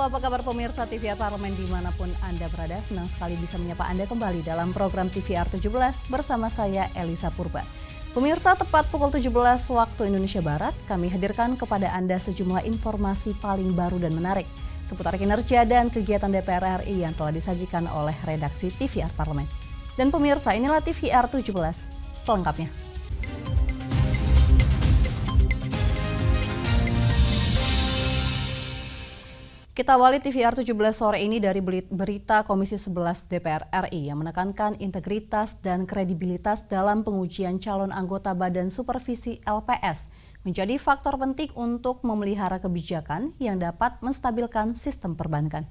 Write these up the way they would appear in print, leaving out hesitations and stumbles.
apa kabar pemirsa TVR Parlemen dimanapun Anda berada? Senang sekali bisa menyapa Anda kembali dalam program TVR 17 bersama saya Elisa Purba. Pemirsa, tepat pukul 17 waktu Indonesia Barat, kami hadirkan kepada Anda sejumlah informasi paling baru dan menarik seputar kinerja dan kegiatan DPR RI yang telah disajikan oleh redaksi TVR Parlemen. Dan pemirsa, inilah TVR 17 selengkapnya. Kita awali TVR 17 sore ini dari berita Komisi 11 DPR RI yang menekankan integritas dan kredibilitas dalam pengujian calon anggota Badan Supervisi LPS menjadi faktor penting untuk memelihara kebijakan yang dapat menstabilkan sistem perbankan.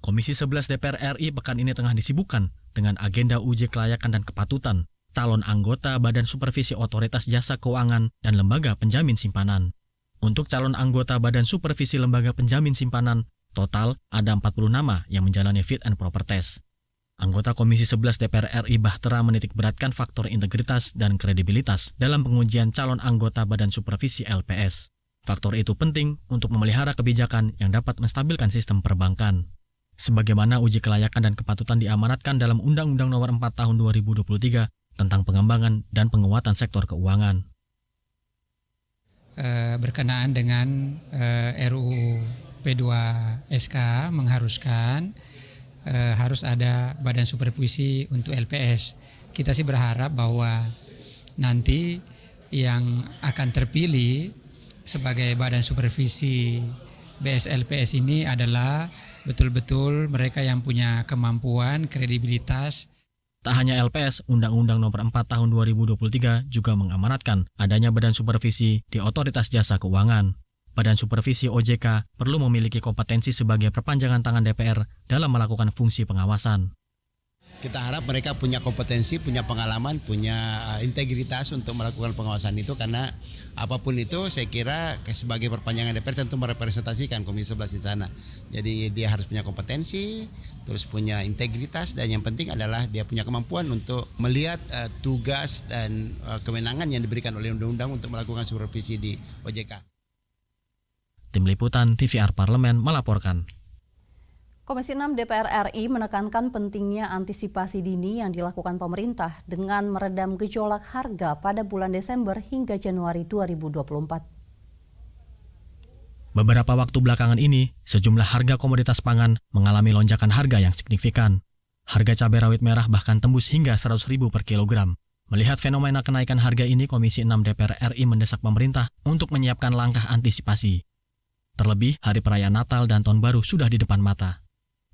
Komisi 11 DPR RI pekan ini tengah disibukkan dengan agenda uji kelayakan dan kepatutan calon anggota Badan Supervisi Otoritas Jasa Keuangan dan Lembaga Penjamin Simpanan. Untuk calon anggota Badan Supervisi Lembaga Penjamin Simpanan, total ada 40 nama yang menjalani fit and proper test. Anggota Komisi 11 DPR RI Bahtera menitikberatkan faktor integritas dan kredibilitas dalam pengujian calon anggota Badan Supervisi LPS. Faktor itu penting untuk memelihara kebijakan yang dapat menstabilkan sistem perbankan. Sebagaimana uji kelayakan dan kepatutan diamanatkan dalam Undang-Undang Nomor 4 Tahun 2023 tentang pengembangan dan penguatan sektor keuangan. Berkenaan dengan RUU P2SK mengharuskan harus ada badan supervisi untuk LPS. Kita sih berharap bahwa nanti yang akan terpilih sebagai badan supervisi BSLPS ini adalah betul-betul mereka yang punya kemampuan, kredibilitas. Tak hanya LPS, Undang-Undang Nomor 4 Tahun 2023 juga mengamanatkan adanya Badan Supervisi di Otoritas Jasa Keuangan. Badan Supervisi OJK perlu memiliki kompetensi sebagai perpanjangan tangan DPR dalam melakukan fungsi pengawasan. Kita harap mereka punya kompetensi, punya pengalaman, punya integritas untuk melakukan pengawasan itu, karena apapun itu saya kira sebagai perpanjangan DPR tentu merepresentasikan Komisi 11 di sana. Jadi dia harus punya kompetensi, terus punya integritas, dan yang penting adalah dia punya kemampuan untuk melihat tugas dan kewenangan yang diberikan oleh undang-undang untuk melakukan supervisi di OJK. Tim Liputan TVR Parlemen melaporkan. Komisi 6 DPR RI menekankan pentingnya antisipasi dini yang dilakukan pemerintah dengan meredam gejolak harga pada bulan Desember hingga Januari 2024. Beberapa waktu belakangan ini, sejumlah harga komoditas pangan mengalami lonjakan harga yang signifikan. Harga cabai rawit merah bahkan tembus hingga Rp100.000 per kilogram. Melihat fenomena kenaikan harga ini, Komisi 6 DPR RI mendesak pemerintah untuk menyiapkan langkah antisipasi. Terlebih, hari perayaan Natal dan Tahun Baru sudah di depan mata.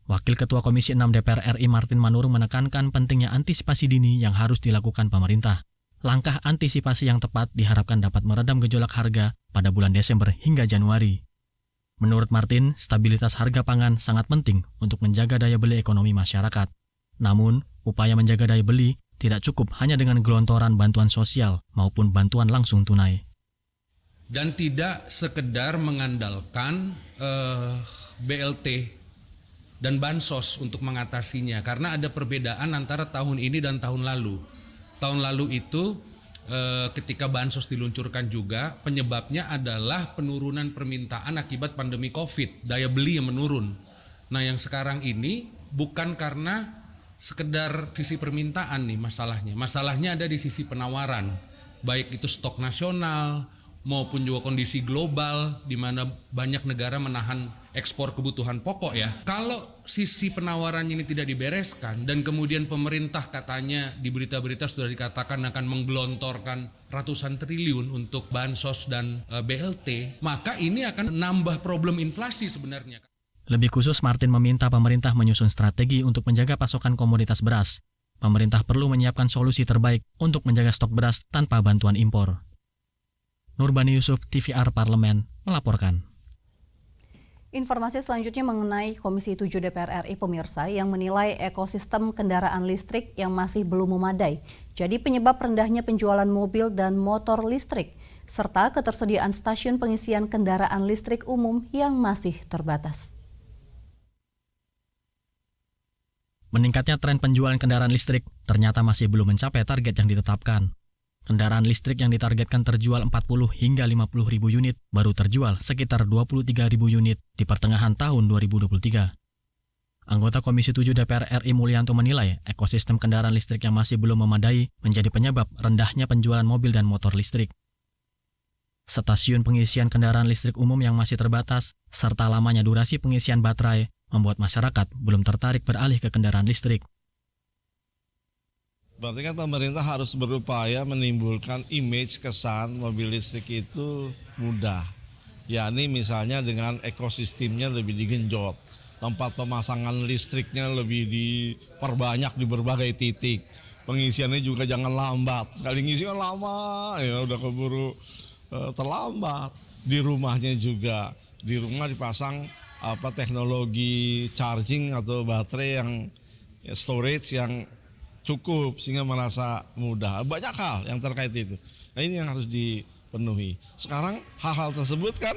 Wakil Ketua Komisi 6 DPR RI Martin Manurung menekankan pentingnya antisipasi dini yang harus dilakukan pemerintah. Langkah antisipasi yang tepat diharapkan dapat meredam gejolak harga pada bulan Desember hingga Januari. Menurut Martin, stabilitas harga pangan sangat penting untuk menjaga daya beli ekonomi masyarakat. Namun, upaya menjaga daya beli tidak cukup hanya dengan gelontoran bantuan sosial maupun bantuan langsung tunai. Dan tidak sekedar mengandalkan BLT dan bansos untuk mengatasinya, karena ada perbedaan antara tahun ini dan tahun lalu. Tahun lalu itu ketika bansos diluncurkan juga, penyebabnya adalah penurunan permintaan akibat pandemi COVID, daya beli yang menurun. Nah, yang sekarang ini bukan karena sekedar sisi permintaan nih masalahnya. Masalahnya ada di sisi penawaran, baik itu stok nasional maupun juga kondisi global di mana banyak negara menahan ekspor kebutuhan pokok ya. Kalau sisi penawarannya ini tidak dibereskan dan kemudian pemerintah katanya di berita-berita sudah dikatakan akan menggelontorkan ratusan triliun untuk bansos dan BLT, maka ini akan nambah problem inflasi sebenarnya. Lebih khusus, Martin meminta pemerintah menyusun strategi untuk menjaga pasokan komoditas beras. Pemerintah perlu menyiapkan solusi terbaik untuk menjaga stok beras tanpa bantuan impor. Nurbani Yusuf, TVR Parlemen, melaporkan. Informasi selanjutnya mengenai Komisi 7 DPR RI pemirsa yang menilai ekosistem kendaraan listrik yang masih belum memadai jadi penyebab rendahnya penjualan mobil dan motor listrik serta ketersediaan stasiun pengisian kendaraan listrik umum yang masih terbatas. Meningkatnya tren penjualan kendaraan listrik ternyata masih belum mencapai target yang ditetapkan. Kendaraan listrik yang ditargetkan terjual 40 hingga 50 ribu unit baru terjual sekitar 23 ribu unit di pertengahan tahun 2023. Anggota Komisi 7 DPR RI Mulyanto menilai ekosistem kendaraan listrik yang masih belum memadai menjadi penyebab rendahnya penjualan mobil dan motor listrik. Stasiun pengisian kendaraan listrik umum yang masih terbatas, serta lamanya durasi pengisian baterai, membuat masyarakat belum tertarik beralih ke kendaraan listrik. Berarti kan pemerintah harus berupaya menimbulkan image kesan mobil listrik itu mudah. Yakni misalnya dengan ekosistemnya lebih digenjot, tempat pemasangan listriknya lebih diperbanyak di berbagai titik. Pengisiannya juga jangan lambat. Sekali ngisi kan lama, ya udah keburu terlambat. Di rumahnya juga, di rumah dipasang teknologi charging atau baterai yang storage yang cukup sehingga merasa mudah. Banyak hal yang terkait itu. Nah ini yang harus dipenuhi. Sekarang hal-hal tersebut kan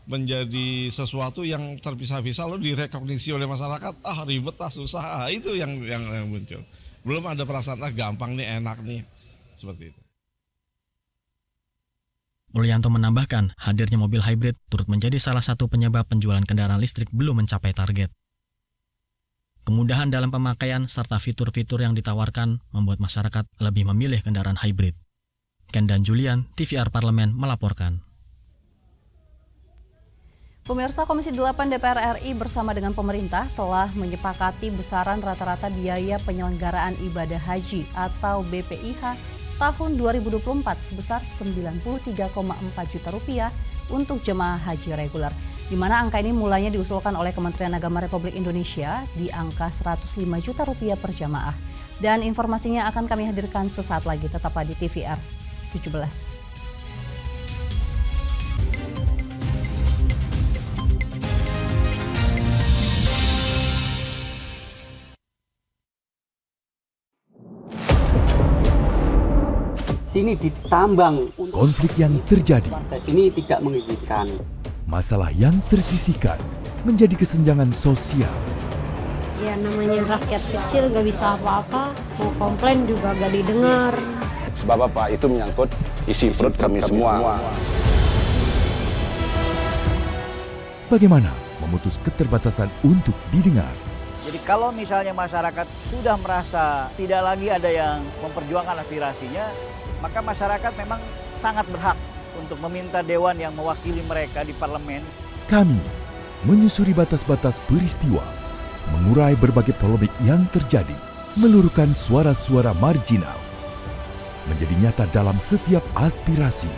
menjadi sesuatu yang terpisah-pisah lalu direkognisi oleh masyarakat. Ribet, susah. Itu yang muncul. Belum ada perasaan gampang nih, enak nih. Seperti itu. Mulyanto menambahkan, hadirnya mobil hybrid turut menjadi salah satu penyebab penjualan kendaraan listrik belum mencapai target. Kemudahan dalam pemakaian serta fitur-fitur yang ditawarkan membuat masyarakat lebih memilih kendaraan hybrid. Ken dan Julian, TVR Parlemen melaporkan. Pemirsa, Komisi 8 DPR RI bersama dengan pemerintah telah menyepakati besaran rata-rata biaya penyelenggaraan ibadah haji atau BPIH tahun 2024 sebesar Rp93,4 juta untuk jemaah haji reguler, di mana angka ini mulanya diusulkan oleh Kementerian Agama Republik Indonesia di angka Rp105 juta per jamaah. Dan informasinya akan kami hadirkan sesaat lagi, tetaplah di TVR 17. Sini ditambang. Konflik yang terjadi, Sini tidak mengizinkan. masalah yang tersisihkan menjadi kesenjangan sosial. Ya namanya rakyat kecil gak bisa apa-apa, mau komplain juga gak didengar. Sebab apa? Itu menyangkut isi perut kami semua. Bagaimana memutus keterbatasan untuk didengar? Jadi kalau misalnya masyarakat sudah merasa tidak lagi ada yang memperjuangkan aspirasinya, maka masyarakat memang sangat berhak untuk meminta dewan yang mewakili mereka di parlemen. Kami menyusuri batas-batas peristiwa, mengurai berbagai polemik yang terjadi, meluruhkan suara-suara marginal, menjadi nyata dalam setiap aspirasi,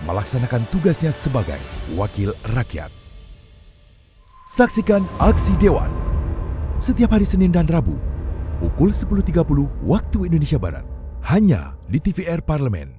melaksanakan tugasnya sebagai wakil rakyat. Saksikan Aksi Dewan setiap hari Senin dan Rabu pukul 10.30 waktu Indonesia Barat, hanya di TVR Parlemen.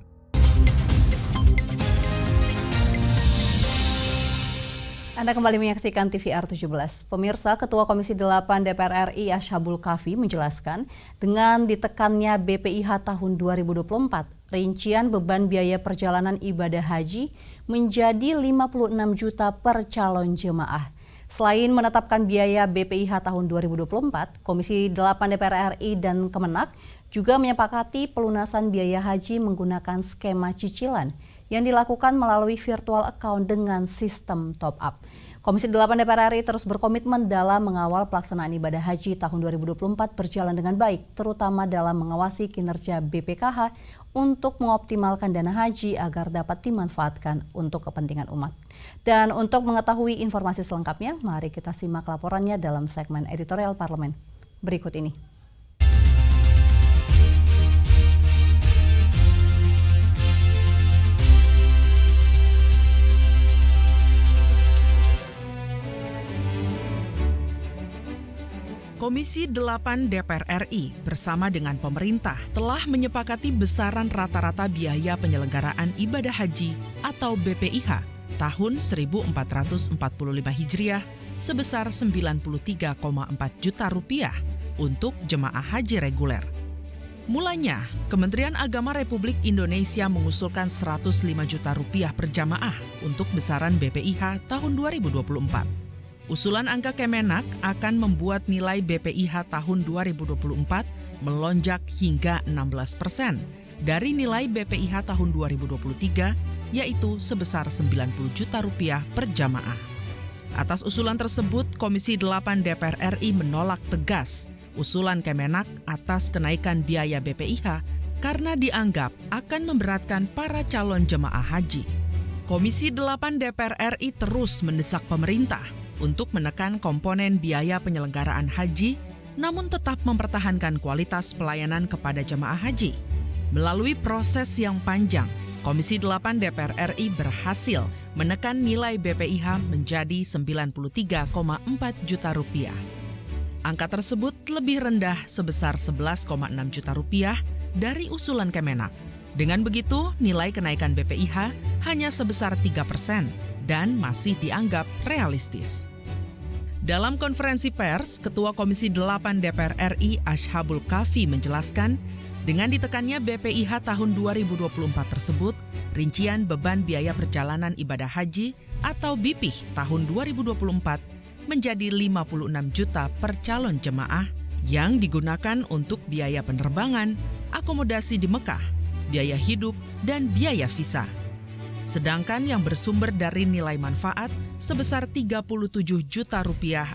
Anda kembali menyaksikan TVR 17. Pemirsa, Ketua Komisi 8 DPR RI Ashabul Kafi menjelaskan, dengan ditekannya BPIH tahun 2024, rincian beban biaya perjalanan ibadah haji menjadi 56 juta per calon jemaah. Selain menetapkan biaya BPIH tahun 2024, Komisi 8 DPR RI dan Kemenak juga menyepakati pelunasan biaya haji menggunakan skema cicilan yang dilakukan melalui virtual account dengan sistem top up. Komisi 8 DPR RI terus berkomitmen dalam mengawal pelaksanaan ibadah haji tahun 2024 berjalan dengan baik, terutama dalam mengawasi kinerja BPKH untuk mengoptimalkan dana haji agar dapat dimanfaatkan untuk kepentingan umat. Dan untuk mengetahui informasi selengkapnya, mari kita simak laporannya dalam segmen editorial Parlemen berikut ini. Komisi 8 DPR RI bersama dengan pemerintah telah menyepakati besaran rata-rata biaya penyelenggaraan ibadah haji atau BPIH tahun 1445 Hijriah sebesar Rp93,4 juta untuk jemaah haji reguler. Mulanya, Kementerian Agama Republik Indonesia mengusulkan Rp105 juta per jamaah untuk besaran BPIH tahun 2024. Usulan angka Kemenak akan membuat nilai BPIH tahun 2024 melonjak hingga 16% dari nilai BPIH tahun 2023, yaitu sebesar Rp90 juta per jamaah. Atas usulan tersebut, Komisi 8 DPR RI menolak tegas usulan Kemenak atas kenaikan biaya BPIH karena dianggap akan memberatkan para calon jemaah haji. Komisi 8 DPR RI terus mendesak pemerintah untuk menekan komponen biaya penyelenggaraan haji, namun tetap mempertahankan kualitas pelayanan kepada jemaah haji. Melalui proses yang panjang, Komisi 8 DPR RI berhasil menekan nilai BPIH menjadi Rp93,4 juta. Angka tersebut lebih rendah sebesar Rp11,6 juta dari usulan Kemenak. Dengan begitu, nilai kenaikan BPIH hanya sebesar 3% dan masih dianggap realistis. Dalam konferensi pers, Ketua Komisi 8 DPR RI Ashabul Kafi menjelaskan, dengan ditekannya BPIH tahun 2024 tersebut, rincian beban biaya perjalanan ibadah haji atau BIPIH tahun 2024 menjadi 56 juta per calon jemaah yang digunakan untuk biaya penerbangan, akomodasi di Mekah, biaya hidup, dan biaya visa. Sedangkan yang bersumber dari nilai manfaat sebesar Rp37 juta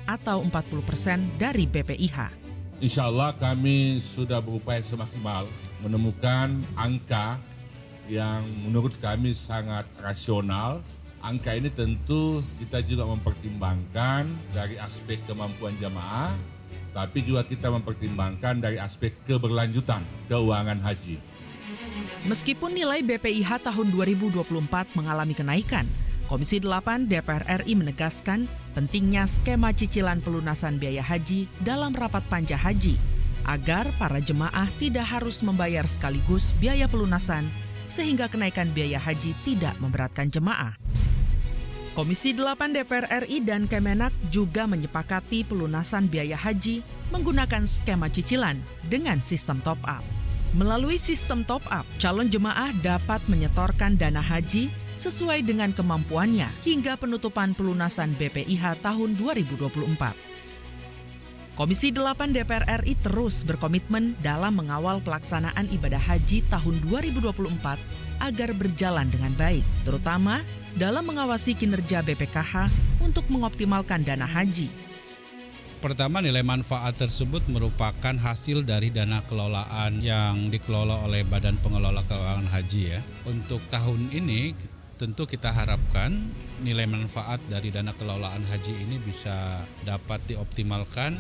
atau 40% dari BPIH. Insya Allah kami sudah berupaya semaksimal menemukan angka yang menurut kami sangat rasional. Angka ini tentu kita juga mempertimbangkan dari aspek kemampuan jamaah, tapi juga kita mempertimbangkan dari aspek keberlanjutan keuangan haji. Meskipun nilai BPIH tahun 2024 mengalami kenaikan, Komisi 8 DPR RI menegaskan pentingnya skema cicilan pelunasan biaya haji dalam rapat panja haji, agar para jemaah tidak harus membayar sekaligus biaya pelunasan, sehingga kenaikan biaya haji tidak memberatkan jemaah. Komisi 8 DPR RI dan Kemenak juga menyepakati pelunasan biaya haji menggunakan skema cicilan dengan sistem top-up. Melalui sistem top-up, calon jemaah dapat menyetorkan dana haji sesuai dengan kemampuannya hingga penutupan pelunasan BPIH tahun 2024. Komisi 8 DPR RI terus berkomitmen dalam mengawal pelaksanaan ibadah haji tahun 2024 agar berjalan dengan baik, terutama dalam mengawasi kinerja BPKH untuk mengoptimalkan dana haji. Pertama, nilai manfaat tersebut merupakan hasil dari dana kelolaan yang dikelola oleh Badan Pengelola Keuangan Haji ya. Untuk tahun ini tentu kita harapkan nilai manfaat dari dana kelolaan haji ini bisa dapat dioptimalkan.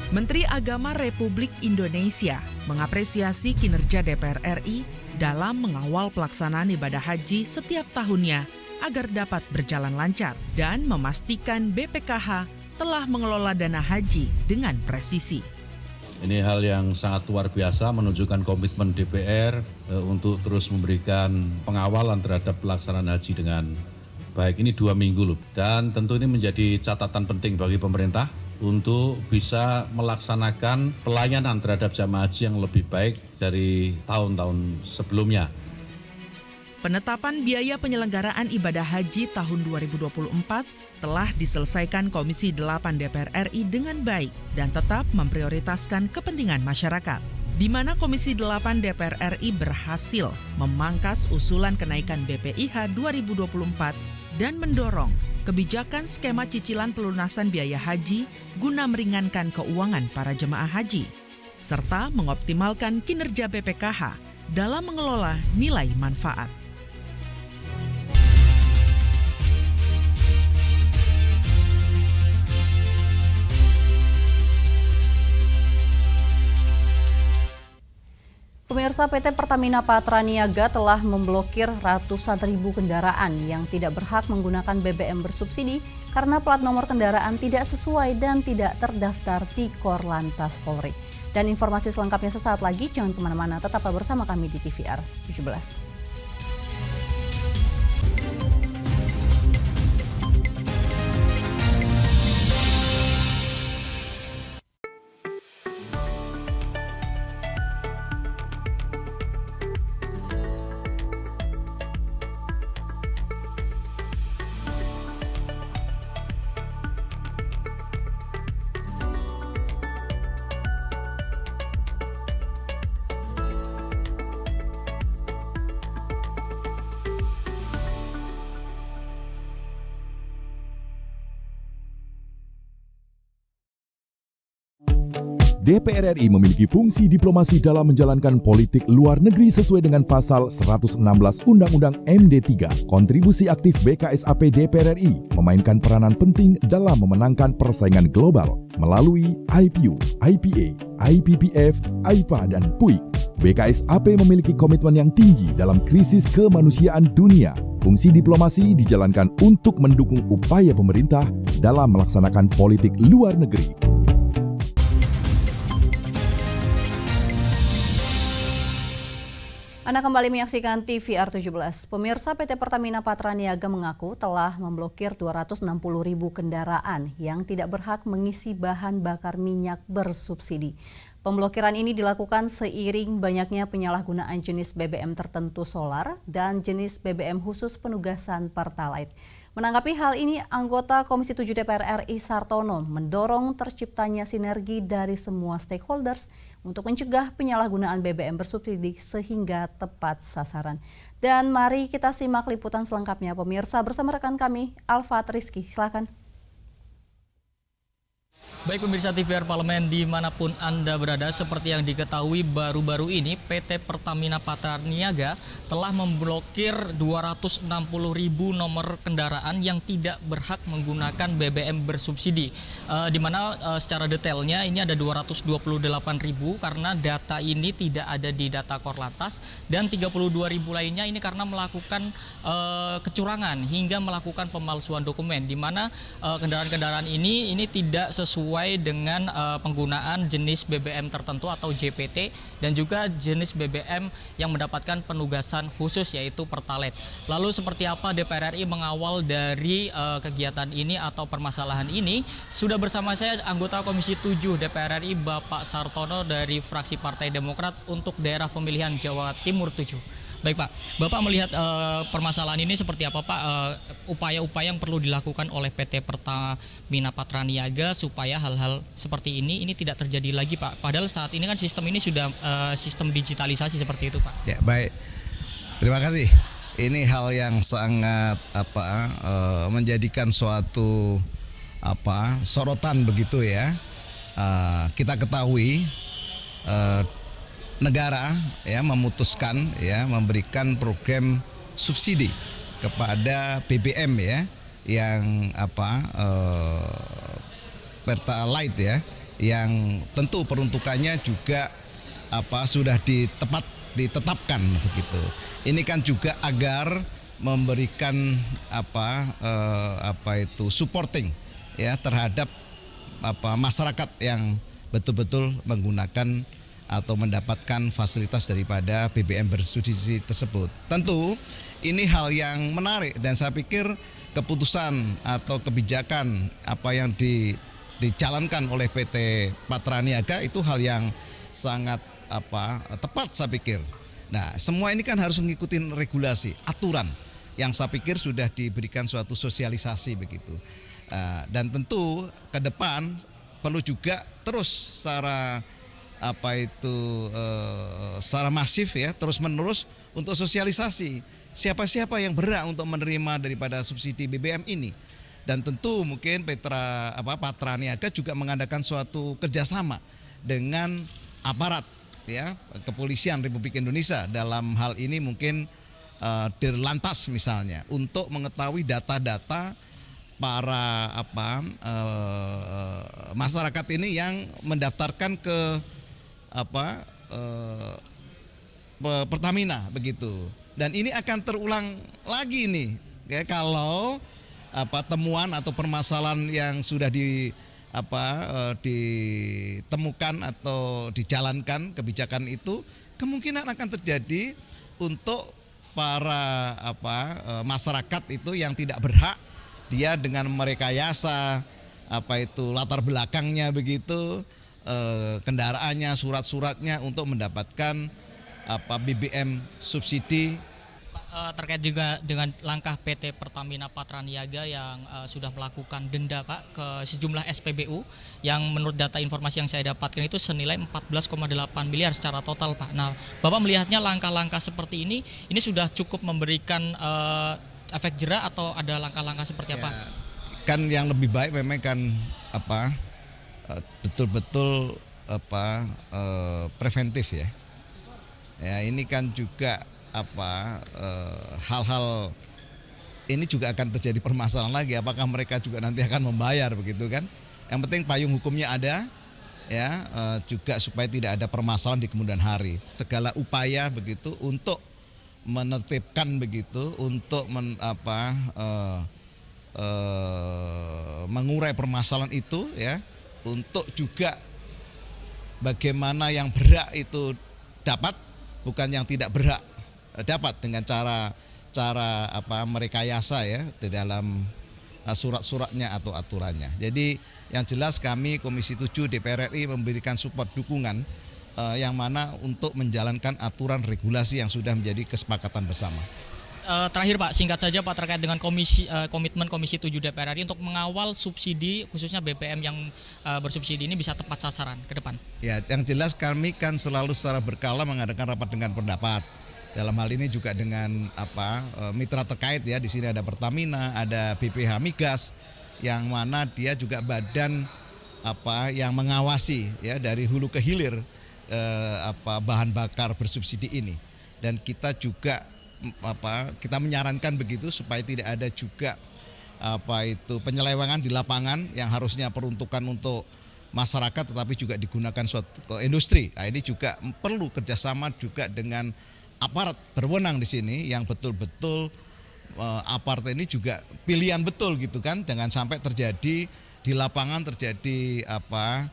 Menteri Agama Republik Indonesia mengapresiasi kinerja DPR RI dalam mengawal pelaksanaan ibadah haji setiap tahunnya agar dapat berjalan lancar dan memastikan BPKH telah mengelola dana haji dengan presisi. Ini hal yang sangat luar biasa, menunjukkan komitmen DPR untuk terus memberikan pengawalan terhadap pelaksanaan haji dengan baik. Ini 2 minggu loh, dan tentu ini menjadi catatan penting bagi pemerintah untuk bisa melaksanakan pelayanan terhadap jamaah haji yang lebih baik dari tahun-tahun sebelumnya. Penetapan biaya penyelenggaraan ibadah haji tahun 2024 telah diselesaikan Komisi 8 DPR RI dengan baik dan tetap memprioritaskan kepentingan masyarakat, di mana Komisi 8 DPR RI berhasil memangkas usulan kenaikan BPIH 2024 dan mendorong kebijakan skema cicilan pelunasan biaya haji guna meringankan keuangan para jemaah haji, serta mengoptimalkan kinerja BPKH dalam mengelola nilai manfaat. Pemirsa, PT Pertamina Patraniaga telah memblokir ratusan ribu kendaraan yang tidak berhak menggunakan BBM bersubsidi karena plat nomor kendaraan tidak sesuai dan tidak terdaftar di Korlantas Polri. Dan informasi selengkapnya sesaat lagi, jangan kemana-mana, tetaplah bersama kami di TVR 17. DPR RI memiliki fungsi diplomasi dalam menjalankan politik luar negeri sesuai dengan pasal 116 Undang-Undang MD3. Kontribusi aktif BKSAP DPR RI memainkan peranan penting dalam memenangkan persaingan global melalui IPU, IPA, IPPF, AIPA, dan PUIK. BKSAP memiliki komitmen yang tinggi dalam krisis kemanusiaan dunia. Fungsi diplomasi dijalankan untuk mendukung upaya pemerintah dalam melaksanakan politik luar negeri. Anda kembali menyaksikan TVR 17. Pemirsa, PT Pertamina Patraniaga mengaku telah memblokir 260.000 kendaraan yang tidak berhak mengisi bahan bakar minyak bersubsidi. Pemblokiran ini dilakukan seiring banyaknya penyalahgunaan jenis BBM tertentu solar dan jenis BBM khusus penugasan Pertalite. Menanggapi hal ini, anggota Komisi 7 DPR RI Sartono mendorong terciptanya sinergi dari semua stakeholders untuk mencegah penyalahgunaan BBM bersubsidi sehingga tepat sasaran. Dan mari kita simak liputan selengkapnya pemirsa bersama rekan kami, Alfat Rizky. Silakan. Baik pemirsa TVR Parlemen dimanapun Anda berada, seperti yang diketahui baru-baru ini PT Pertamina Patraniaga telah memblokir 260.000 nomor kendaraan yang tidak berhak menggunakan BBM bersubsidi. Di mana secara detailnya ini ada 228.000 karena data ini tidak ada di data Korlantas dan 32.000 lainnya ini karena melakukan kecurangan hingga melakukan pemalsuan dokumen, di mana kendaraan-kendaraan ini tidak sesuai dengan penggunaan jenis BBM tertentu atau JPT dan juga jenis BBM yang mendapatkan penugasan khusus yaitu Pertalite. Lalu seperti apa DPR RI mengawal dari kegiatan ini atau permasalahan ini? Sudah bersama saya anggota Komisi 7 DPR RI Bapak Sartono dari fraksi Partai Demokrat untuk daerah pemilihan Jawa Timur 7. Baik Pak, Bapak melihat permasalahan ini seperti apa Pak? Upaya-upaya yang perlu dilakukan oleh PT Pertamina Patraniaga supaya hal-hal seperti ini tidak terjadi lagi Pak. Padahal saat ini kan sistem ini sudah sistem digitalisasi seperti itu Pak. Ya baik, terima kasih. Ini hal yang sangat menjadikan suatu sorotan begitu ya. Kita ketahui negara ya memutuskan ya memberikan program subsidi kepada BBM ya yang Pertalite ya, yang tentu peruntukannya juga sudah ditetapkan begitu. Ini kan juga agar memberikan supporting ya terhadap masyarakat yang betul-betul menggunakan atau mendapatkan fasilitas daripada BBM bersubsidi tersebut. Tentu ini hal yang menarik dan saya pikir keputusan atau kebijakan apa yang dijalankan oleh PT Patraniaga itu hal yang sangat tepat saya pikir. Nah, semua ini kan harus mengikuti regulasi, aturan yang saya pikir sudah diberikan suatu sosialisasi begitu. Dan tentu ke depan perlu juga terus secara secara masif ya terus-menerus untuk sosialisasi siapa-siapa yang berhak untuk menerima daripada subsidi BBM ini. Dan tentu mungkin Patraniaga juga mengadakan suatu kerjasama dengan aparat ya Kepolisian Republik Indonesia, dalam hal ini mungkin Dirlantas misalnya, untuk mengetahui data-data para masyarakat ini yang mendaftarkan ke Pertamina begitu. Dan ini akan terulang lagi nih ya, kalau temuan atau permasalahan yang sudah ditemukan atau dijalankan kebijakan itu kemungkinan akan terjadi untuk para masyarakat itu yang tidak berhak, dia dengan merekayasa latar belakangnya begitu, kendaraannya, surat-suratnya untuk mendapatkan BBM subsidi. Terkait juga dengan langkah PT Pertamina Patraniaga yang sudah melakukan denda Pak ke sejumlah SPBU yang menurut data informasi yang saya dapatkan itu senilai 14,8 miliar secara total Pak. Nah, Bapak melihatnya langkah-langkah seperti ini sudah cukup memberikan efek jera atau ada langkah-langkah seperti apa? Kan yang lebih baik memang kan betul-betul preventif ya. Ya ini kan juga hal-hal ini juga akan terjadi permasalahan lagi. Apakah mereka juga nanti akan membayar begitu kan? Yang penting payung hukumnya ada, ya juga supaya tidak ada permasalahan di kemudian hari. Segala upaya begitu untuk menertibkan begitu, untuk mengurai permasalahan itu ya, untuk juga bagaimana yang berhak itu dapat, bukan yang tidak berhak dapat dengan cara merekayasa ya di dalam surat-suratnya atau aturannya. Jadi yang jelas kami Komisi 7 DPR RI memberikan support dukungan yang mana untuk menjalankan aturan regulasi yang sudah menjadi kesepakatan bersama. Terakhir Pak, singkat saja Pak terkait dengan komitmen Komisi 7 DPR RI untuk mengawal subsidi khususnya BBM yang bersubsidi ini bisa tepat sasaran ke depan. Ya, yang jelas kami kan selalu secara berkala mengadakan rapat dengan pendapat. Dalam hal ini juga dengan mitra terkait ya, di sini ada Pertamina, ada BPH Migas yang mana dia juga badan yang mengawasi ya dari hulu ke hilir bahan bakar bersubsidi ini. Dan kita juga kita menyarankan begitu supaya tidak ada juga penyelewengan di lapangan yang harusnya peruntukan untuk masyarakat tetapi juga digunakan suatu industri. Nah, ini juga perlu kerjasama juga dengan aparat berwenang di sini yang betul-betul aparat ini juga pilihan betul gitu kan, jangan sampai terjadi di lapangan terjadi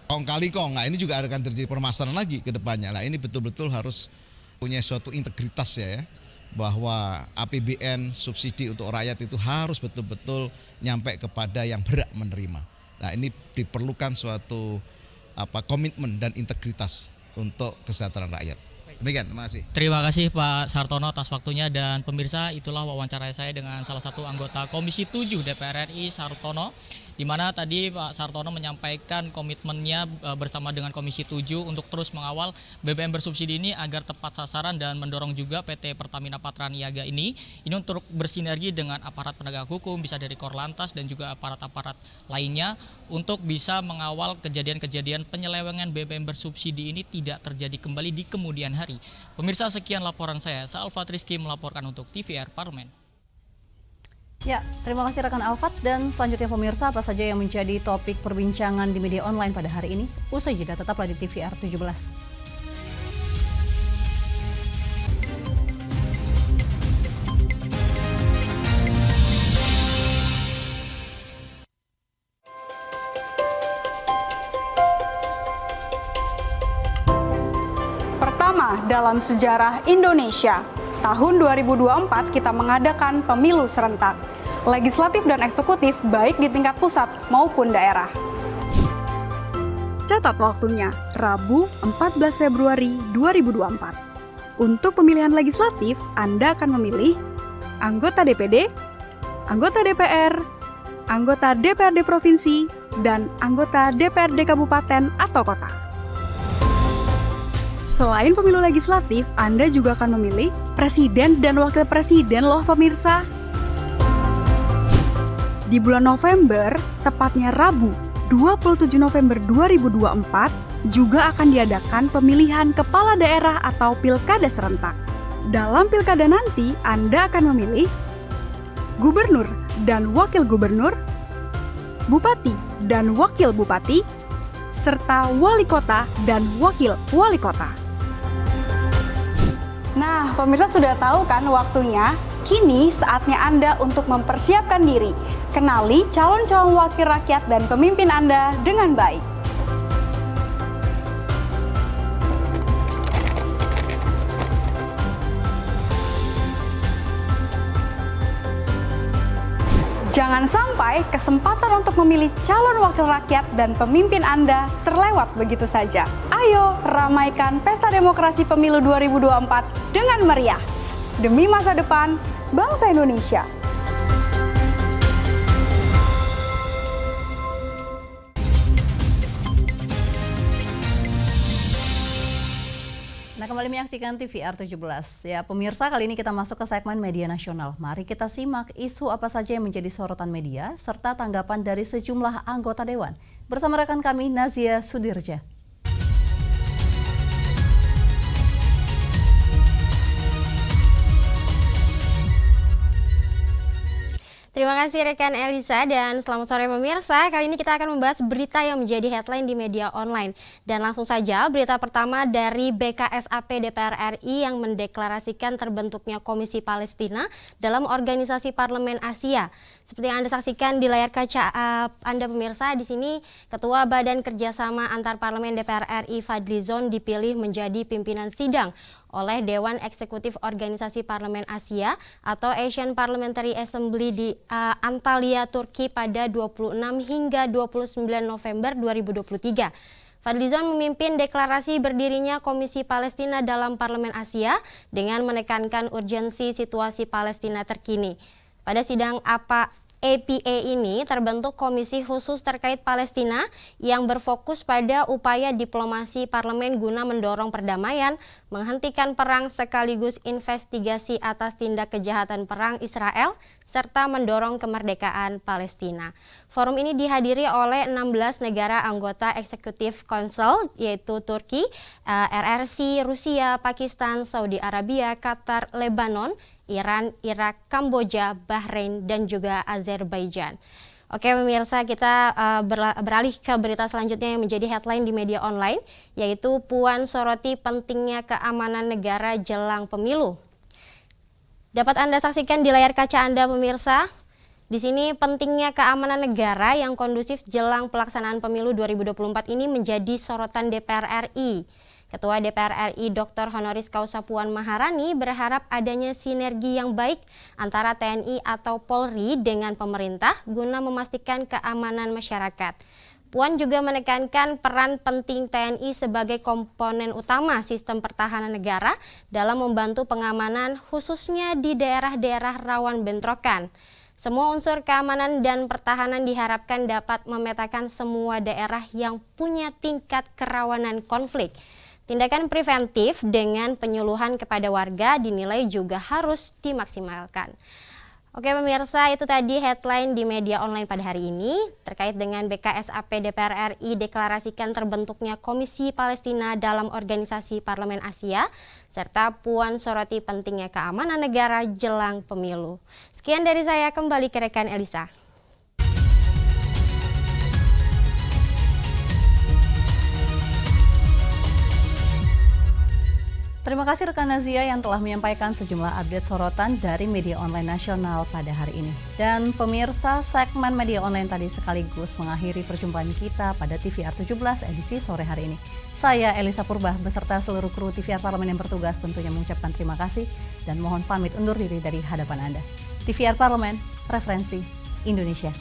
kong kali kong. Nah, ini juga akan terjadi permasalahan lagi ke depannya. Nah, ini betul-betul harus punya suatu integritas ya. Bahwa APBN subsidi untuk rakyat itu harus betul-betul nyampe kepada yang berhak menerima. Nah, ini diperlukan suatu komitmen dan integritas untuk kesejahteraan rakyat. Demikian, terima kasih. Terima kasih Pak Sartono atas waktunya, dan pemirsa itulah wawancara saya dengan salah satu anggota Komisi 7 DPR RI Sartono, di mana tadi Pak Sartono menyampaikan komitmennya bersama dengan Komisi 7 untuk terus mengawal BBM bersubsidi ini agar tepat sasaran dan mendorong juga PT Pertamina Patraniaga ini untuk bersinergi dengan aparat penegak hukum, bisa dari Korlantas dan juga aparat-aparat lainnya untuk bisa mengawal kejadian-kejadian penyelewengan BBM bersubsidi ini tidak terjadi kembali di kemudian hari. Pemirsa, sekian laporan saya. Alfat Rizky melaporkan untuk TVR Parlemen. Ya, terima kasih rekan Alfat. Dan selanjutnya pemirsa, apa saja yang menjadi topik perbincangan di media online pada hari ini? Usai jeda, tetaplah di TVR 17. Dalam sejarah Indonesia, tahun 2024 kita mengadakan pemilu serentak, legislatif dan eksekutif baik di tingkat pusat maupun daerah. Catat waktunya, Rabu 14 Februari 2024. Untuk pemilihan legislatif, Anda akan memilih anggota DPD, anggota DPR, anggota DPRD Provinsi, dan anggota DPRD Kabupaten atau Kota. Selain pemilu legislatif, Anda juga akan memilih presiden dan wakil presiden loh pemirsa. Di bulan November, tepatnya Rabu 27 November 2024, juga akan diadakan pemilihan kepala daerah atau pilkada serentak. Dalam pilkada nanti, Anda akan memilih gubernur dan wakil gubernur, bupati dan wakil bupati, serta wali kota dan wakil wali kota. Nah, pemirsa sudah tahu kan waktunya? Kini saatnya Anda untuk mempersiapkan diri. Kenali calon-calon wakil rakyat dan pemimpin Anda dengan baik. Jangan sampai kesempatan untuk memilih calon wakil rakyat dan pemimpin Anda terlewat begitu saja. Ayo ramaikan pesta demokrasi pemilu 2024 dengan meriah. Demi masa depan bangsa Indonesia. Nah, kembali menyaksikan TVR 17. Ya, pemirsa, kali ini kita masuk ke segmen media nasional. Mari kita simak isu apa saja yang menjadi sorotan media serta tanggapan dari sejumlah anggota dewan. Bersama rekan kami Nazia Sudirja. Terima kasih rekan Elisa dan selamat sore pemirsa. Kali ini kita akan membahas berita yang menjadi headline di media online. Dan langsung saja berita pertama dari BKSAP DPR RI yang mendeklarasikan terbentuknya Komisi Palestina dalam Organisasi Parlemen Asia. Seperti yang Anda saksikan di layar kaca Anda pemirsa, di sini Ketua Badan Kerjasama Antar Parlemen DPR RI Fadli Zon dipilih menjadi pimpinan sidang oleh Dewan Eksekutif Organisasi Parlemen Asia atau Asian Parliamentary Assembly di Antalya, Turki pada 26 hingga 29 November 2023. Fadlizon memimpin deklarasi berdirinya Komisi Palestina dalam Parlemen Asia dengan menekankan urgensi situasi Palestina terkini. Pada sidang APA ini terbentuk komisi khusus terkait Palestina yang berfokus pada upaya diplomasi parlemen guna mendorong perdamaian, menghentikan perang sekaligus investigasi atas tindak kejahatan perang Israel, serta mendorong kemerdekaan Palestina. Forum ini dihadiri oleh 16 negara anggota Executive Council yaitu Turki, RRC, Rusia, Pakistan, Saudi Arabia, Qatar, Lebanon, Iran, Irak, Kamboja, Bahrain, dan juga Azerbaijan. Oke pemirsa, kita beralih ke berita selanjutnya yang menjadi headline di media online, yaitu Puan soroti pentingnya keamanan negara jelang pemilu. Dapat Anda saksikan di layar kaca Anda pemirsa. Di sini pentingnya keamanan negara yang kondusif jelang pelaksanaan pemilu 2024 ini menjadi sorotan DPR RI. Ketua DPR RI Dr. Honoris Causa Puan Maharani berharap adanya sinergi yang baik antara TNI atau Polri dengan pemerintah guna memastikan keamanan masyarakat. Puan juga menekankan peran penting TNI sebagai komponen utama sistem pertahanan negara dalam membantu pengamanan khususnya di daerah-daerah rawan bentrokan. Semua unsur keamanan dan pertahanan diharapkan dapat memetakan semua daerah yang punya tingkat kerawanan konflik. Tindakan preventif dengan penyuluhan kepada warga dinilai juga harus dimaksimalkan. Oke pemirsa, itu tadi headline di media online pada hari ini terkait dengan BKSAP DPR RI deklarasikan terbentuknya Komisi Palestina dalam Organisasi Parlemen Asia serta Puan soroti pentingnya keamanan negara jelang pemilu. Sekian dari saya, kembali ke rekan Elisa. Terima kasih rekan Nazia yang telah menyampaikan sejumlah update sorotan dari media online nasional pada hari ini. Dan pemirsa, segmen media online tadi sekaligus mengakhiri perjumpaan kita pada TVR 17 edisi sore hari ini. Saya Elisa Purba beserta seluruh kru TVR Parlemen yang bertugas tentunya mengucapkan terima kasih dan mohon pamit undur diri dari hadapan Anda. TVR Parlemen, referensi Indonesia.